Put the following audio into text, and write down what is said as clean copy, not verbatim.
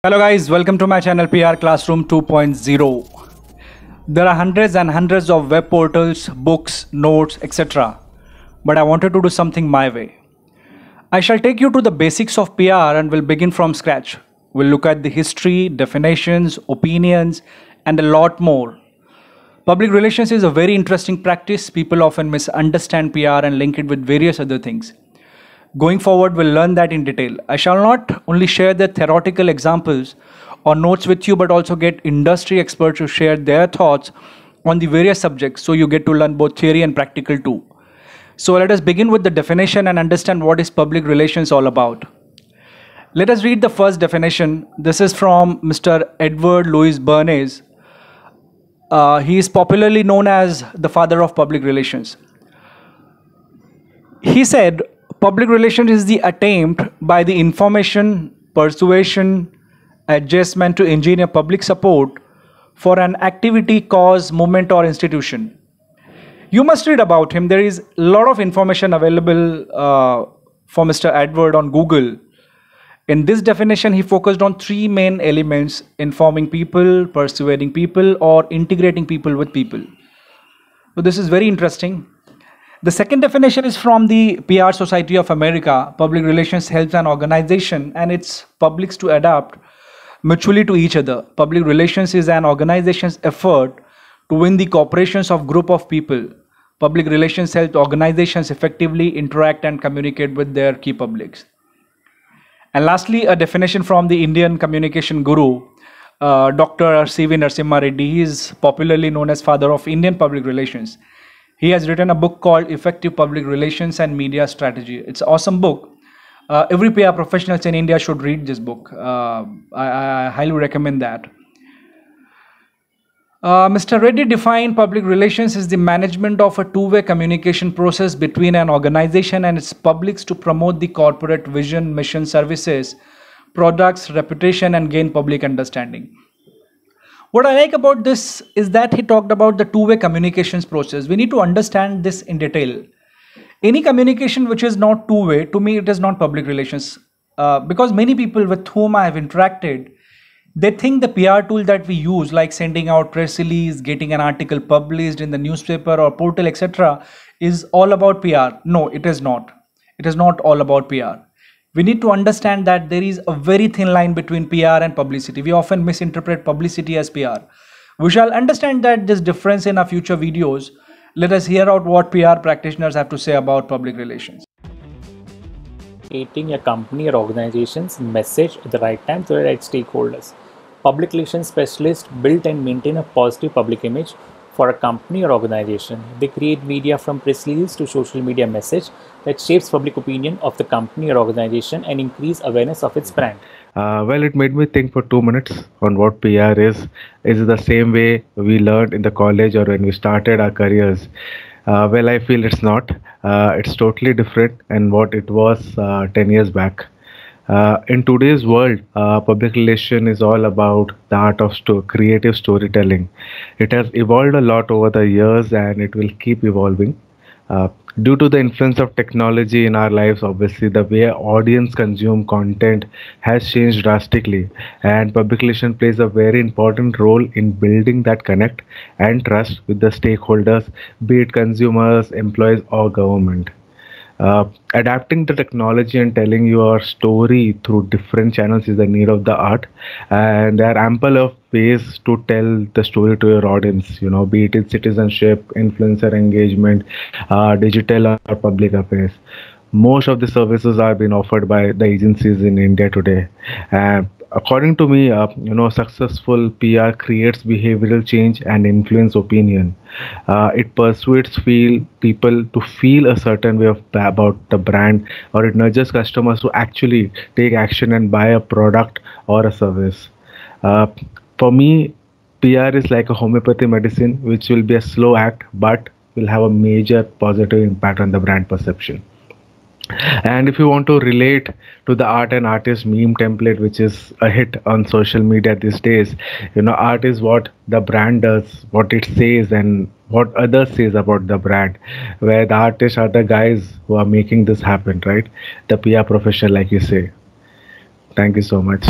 Hello guys, welcome to my channel PR Classroom 2.0. There are hundreds and hundreds of web portals, books, notes, etc. But I wanted to do something my way. I shall take you to the basics of PR and will begin from scratch. We'll look at the history, definitions, opinions, and a lot more. Public relations is a very interesting practice. People often misunderstand PR and link it with various other things. Going forward, we'll learn that in detail. I shall not only share the theoretical examples or notes with you, but also get industry experts to share their thoughts on the various subjects, so you get to learn both theory and practical too. So let us begin with the definition and understand what is public relations all about. Let us read the first definition. This is from Mr. Edward Louis Bernays. He is popularly known as the father of public relations. He said, public relations is the attempt by the information, persuasion, adjustment to engineer public support for an activity, cause, movement or institution. You must read about him. There is a lot of information available for Mr. Edward on Google. In this definition, he focused on three main elements: informing people, persuading people, or integrating people with people. So this is very interesting. The second definition is from the PR Society of America. Public relations helps an organization and its publics to adapt mutually to each other. Public relations is an organization's effort to win the cooperations of group of people. Public relations help organizations effectively interact and communicate with their key publics. And lastly, a definition from the Indian communication guru, Dr. C.V. Narasimha Reddy. He is popularly known as father of Indian public relations. He has written a book called Effective Public Relations and Media Strategy. It's an awesome book. Every PR professionals in India should read this book. I highly recommend that. Mr. Reddy defined public relations as the management of a two-way communication process between an organization and its publics to promote the corporate vision, mission, services, products, reputation, and gain public understanding. What I like about this is that he talked about the two-way communications process. We need to understand this in detail. Any communication which is not two-way, to me, it is not public relations. Because many people with whom I have interacted, they think the PR tool that we use, like sending out press release, getting an article published in the newspaper or portal, etc., is all about PR. No, it is not. It is not all about PR. We need to understand that there is a very thin line between PR and publicity. We often misinterpret publicity as PR. We shall understand that this difference in our future videos. Let us hear out what PR practitioners have to say about public relations. Creating a company or organization's message at the right time to the right stakeholders. Public relations specialists build and maintain a positive public image for a company or organization. They create media from press release to social media message that shapes public opinion of the company or organization and increase awareness of its brand. Well, it made me think for 2 minutes on what PR is. Is it the same way we learned in the college or when we started our careers? Well, I feel it's not. It's totally different than what it was 10 years back. In today's world, public relation is all about the art of creative storytelling. It has evolved a lot over the years and it will keep evolving. Due to the influence of technology in our lives, obviously, the way audience consume content has changed drastically, and public relation plays a very important role in building that connect and trust with the stakeholders, be it consumers, employees, or government. Adapting the technology and telling your story through different channels is the need of the art, and there are ample of ways to tell the story to your audience, be it in citizenship, influencer engagement, digital or public affairs. Most of the services are being offered by the agencies in India today. According to me, successful PR creates behavioral change and influence opinion. It persuades people to feel a certain way about the brand, or it nudges customers to actually take action and buy a product or a service. For me, PR is like a homeopathy medicine, which will be a slow act, but will have a major positive impact on the brand perception. And if you want to relate to the art and artist meme template, which is a hit on social media these days, art is what the brand does, what it says, and what others says about the brand, where the artists are the guys who are making this happen, right? The PR professional, like you say. Thank you so much.